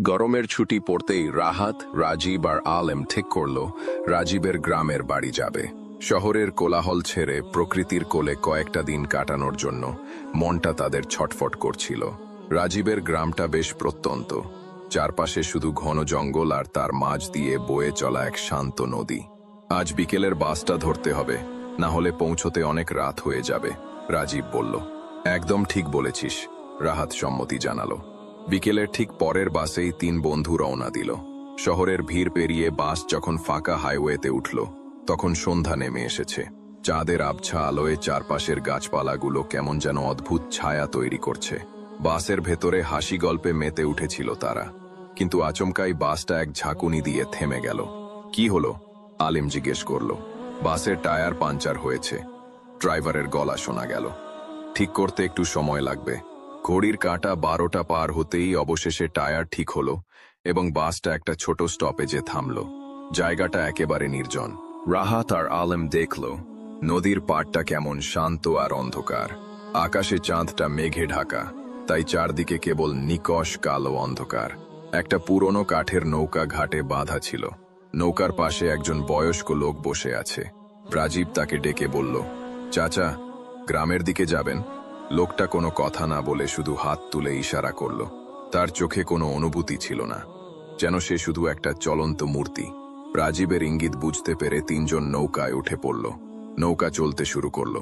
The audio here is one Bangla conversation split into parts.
গরমের ছুটি পড়তেই রাহাত, রাজীব আর আলেম ঠিক করল রাজীবের গ্রামের বাড়ি যাবে। শহরের কোলাহল ছেড়ে প্রকৃতির কোলে কয়েকটা দিন কাটানোর জন্য মনটা তাদের ছটফট করছিল। রাজীবের গ্রামটা বেশ প্রত্যন্ত, চারপাশে শুধু ঘন জঙ্গল আর তার মাঝ দিয়ে বয়ে চলা এক শান্ত নদী। আজ বিকেলের বাসটা ধরতে হবে, না হলে পৌঁছতে অনেক রাত হয়ে যাবে, রাজীব বলল। একদম ঠিক বলেছিস, রাহাত সম্মতি জানালো। বিকেলের ঠিক পরের বাসেই তিন বন্ধু রওনা দিল। শহরের ভিড় পেরিয়ে বাস যখন ফাঁকা হাইওয়েতে উঠল, তখন সন্ধ্যা নেমে এসেছে। চাঁদের আবছা আলোয় চারপাশের গাছপালাগুলো কেমন যেন অদ্ভুত ছায়া তৈরি করছে। বাসের ভেতরে হাসি গল্পে মেতে উঠেছিল তারা, কিন্তু আচমকাই বাসটা এক ঝাঁকুনি দিয়ে থেমে গেল। কি হলো? আলিম জিজ্ঞেস করল। বাসের টায়ার পাঞ্চার হয়েছে, ড্রাইভারের গলা শোনা গেল। ঠিক করতে একটু সময় লাগবে। ঘড়ির কাঁটা 12টা পার হতেই অবশেষে টায়ার ঠিক হলো এবং বাসটা একটা ছোট স্টপেজে থামল। জায়গাটা একেবারে নির্জন। রাহাত আর আলেম দেখল নদীর পাড়টা কেমন শান্ত আর অন্ধকার। আকাশে চাঁদটা মেঘে ঢাকা, তাই চারদিকে কেবল নিকষ কালো অন্ধকার। একটা পুরনো কাঠের নৌকা ঘাটে বাঁধা ছিল। নৌকার পাশে একজন বয়স্ক লোক বসে আছে। রাজীব তাকে ডেকে বলল, চাচা, গ্রামের দিকে যাবেন? লোকটা কোনো কথা না বলে শুধু হাত তুলে ইশারা করল। তার চোখে কোনো অনুভূতি ছিল না, যেন সে শুধু একটা চলন্ত মূর্তি। রাজীবের ইঙ্গিত বুঝতে পেরে তিনজন নৌকায় উঠে পড়ল। নৌকা চলতে শুরু করল।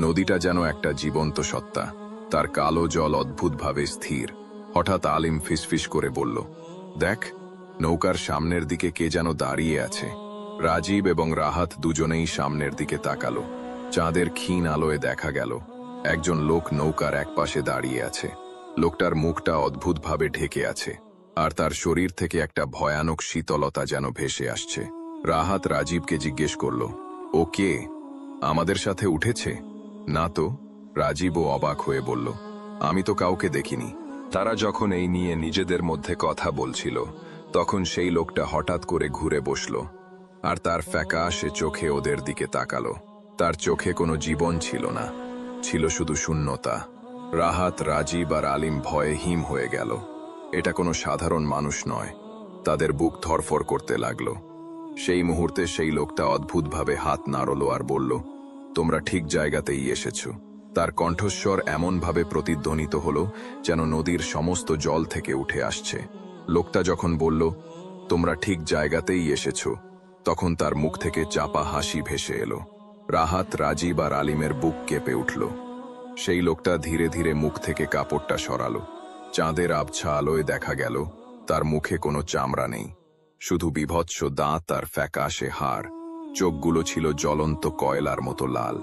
নদীটা যেন একটা জীবন্ত সত্তা, তার কালো জল অদ্ভুতভাবে স্থির। হঠাৎ আলিম ফিসফিস করে বলল, দেখ, নৌকার সামনের দিকে কে যেন দাঁড়িয়ে আছে। রাজীব এবং রাহাত দুজনেই সামনের দিকে তাকালো। চাঁদের ক্ষীণ আলোয় দেখা গেল একজন লোক নৌকার একপাশে দাঁড়িয়ে আছে। লোকটার মুখটা অদ্ভুতভাবে ঢেকে আছে, আর তার শরীর থেকে একটা ভয়ানক শীতলতা যেন ভেসে আসছে। রাহাত রাজীবকে জিজ্ঞেস করল, ও কে? আমাদের সাথে উঠেছে? না তো, রাজীবও অবাক হয়ে বলল, আমি তো কাউকে দেখিনি। তারা যখন এই নিয়ে নিজেদের মধ্যে কথা বলছিল, তখন সেই লোকটা হঠাৎ করে ঘুরে বসল, আর তার ফ্যাকাশে চোখে ওদের দিকে তাকালো। তার চোখে কোনো জীবন ছিল না, ছিল শুধু শূন্যতা। রাহাত, রাজীব আর আলিম ভয়ে হিম হয়ে গেল। এটা কোনো সাধারণ মানুষ নয়। তাদের বুক ধরফর করতে লাগলো। সেই মুহূর্তে সেই লোকটা অদ্ভুতভাবে হাত নাড়ল আর বলল, তোমরা ঠিক জায়গাতেই এসেছ। তার কণ্ঠস্বর এমনভাবে প্রতিধ্বনিত হলো যেন নদীর সমস্ত জল থেকে উঠে আসছে। লোকটা যখন বলল, তোমরা ঠিক জায়গাতেই এসেছ, তখন তার মুখ থেকে চাপা হাসি ভেসে এলো। রাহাত, রাজীব আর আলিমের বুক কেঁপে উঠল। সেই লোকটা ধীরে ধীরে মুখ থেকে কাপড়টা সরালো। চাঁদের আবছা আলোয় দেখা গেল তার মুখে কোনো চামড়া নেই, শুধু বিভৎস দাঁত আর ফ্যাকাশে হাড়। চোখগুলো ছিল জ্বলন্ত কয়লার মতো লাল।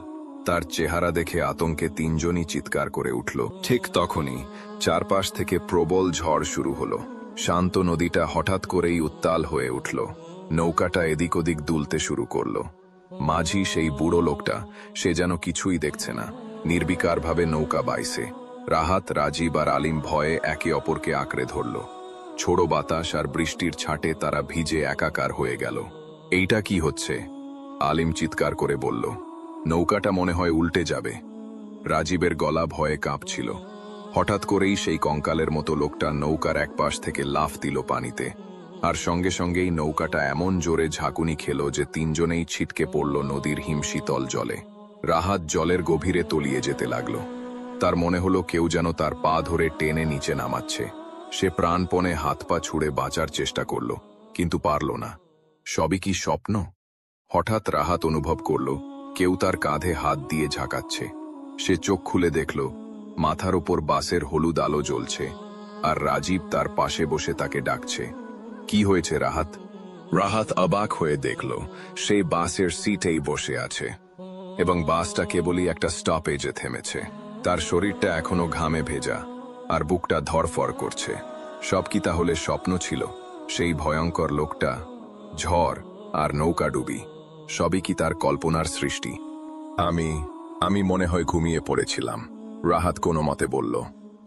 তার চেহারা দেখে আতঙ্কে তিনজনই চিৎকার করে উঠল। ঠিক তখনই চারপাশ থেকে প্রবল ঝড় শুরু হলো। শান্ত নদীটা হঠাৎ করেই উত্তাল হয়ে উঠল। নৌকাটা এদিক ওদিক দুলতে শুরু করলো। মাঝি, সেই বুড়ো লোকটা, সে যেন কিছুই দেখছে না, নির্বিকারভাবে নৌকা বাইছে। রাহাত, রাজীব আর আলিম ভয়ে একে অপরকে আঁকড়ে ধরল। ছোড়ো বাতাস আর বৃষ্টির ছাঁটে তারা ভিজে একাকার হয়ে গেল। এইটা কি হচ্ছে? আলিম চিৎকার করে বলল, নৌকাটা মনে হয় উল্টে যাবে। রাজীবের গলা ভয়ে কাঁপছিল। হঠাৎ করেই সেই কঙ্কালের মতো লোকটা নৌকার এক পাশ থেকে লাফ দিল পানিতে, আর সঙ্গে সঙ্গেই নৌকাটা এমন জোরে ঝাঁকুনি খেল যে তিনজনেই ছিটকে পড়ল নদীর হিমশীতল জলে। রাহাত জলের গভীরে তলিয়ে যেতে লাগল। তার মনে হলো কেউ যেন তার পা ধরে টেনে নিচে নামাচ্ছে। সে প্রাণপণে হাত পা ছুঁড়ে বাঁচার চেষ্টা করল, কিন্তু পারল না। সবই কি স্বপ্ন? হঠাৎ রাহাত অনুভব করল কেউ তার কাঁধে হাত দিয়ে ঝাঁকাচ্ছে। সে চোখ খুলে দেখল মাথার ওপর বাসের হলুদ আলো জ্বলছে, আর রাজীব তার পাশে বসে তাকে ডাকছে। কি হয়েছে রাহাত? রাহাত অবাক হয়ে দেখল সেই বাসের সিটেই বসে আছে, এবং বাসটা কেবলই একটা স্টপেজে থেমেছে। তার শরীরটা এখনো ঘামে ভেজা, আর বুকটা ধরফর করছে। সব কি তাহলে স্বপ্ন ছিল? সেই ভয়ঙ্কর লোকটা, ঝড় আর নৌকা ডুবি, সবই কি তার কল্পনার সৃষ্টি? আমি মনে হয় ঘুমিয়ে পড়েছিলাম, রাহাত কোনো মতে বলল।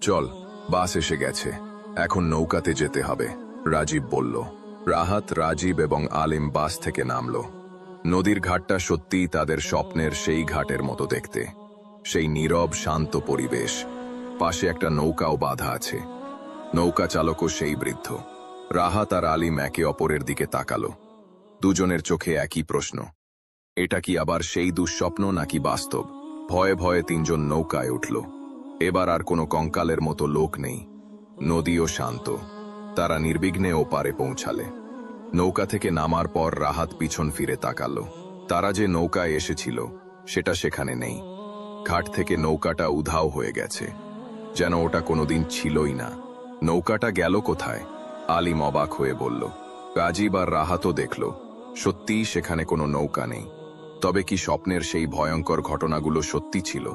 চল, বাস এসে গেছে, এখন নৌকাতে যেতে হবে, রাজীব বলল। রাহাত, রাজীব এবং আলিম বাস থেকে নামল। নদীর ঘাটটা সত্যিই তাদের স্বপ্নের সেই ঘাটের মতো দেখতে। সেই নীরব শান্ত পরিবেশ। পাশে একটা নৌকাও বাঁধা আছে। নৌকা চালকও সেই বৃদ্ধ। রাহাত আর আলিম একে অপরের দিকে তাকালো। দুজনের চোখে একই প্রশ্ন, এটা কি আবার সেই দুঃস্বপ্ন নাকি বাস্তব? ভয়ে ভয়ে তিনজন নৌকায় উঠল। এবার আর কোনো কঙ্কালের মতো লোক নেই, নদীও শান্ত। তারা নির্বিঘ্নে ওপারে পৌঁছালে। নৌকা থেকে নামার পর রাহাত পিছন ফিরে তাকালো। তারা যে নৌকায় এসেছিল সেটা সেখানে নেই। ঘাট থেকে নৌকাটা উধাও হয়ে গেছে, যেন ওটা কোনোদিন ছিলই না। নৌকাটা গেল কোথায়? আলিম অবাক হয়ে বলল। রাজীব আর রাহাতও দেখল, সত্যিই সেখানে কোনো নৌকা নেই। তবে কি স্বপ্নের সেই ভয়ঙ্কর ঘটনাগুলো সত্যি ছিল?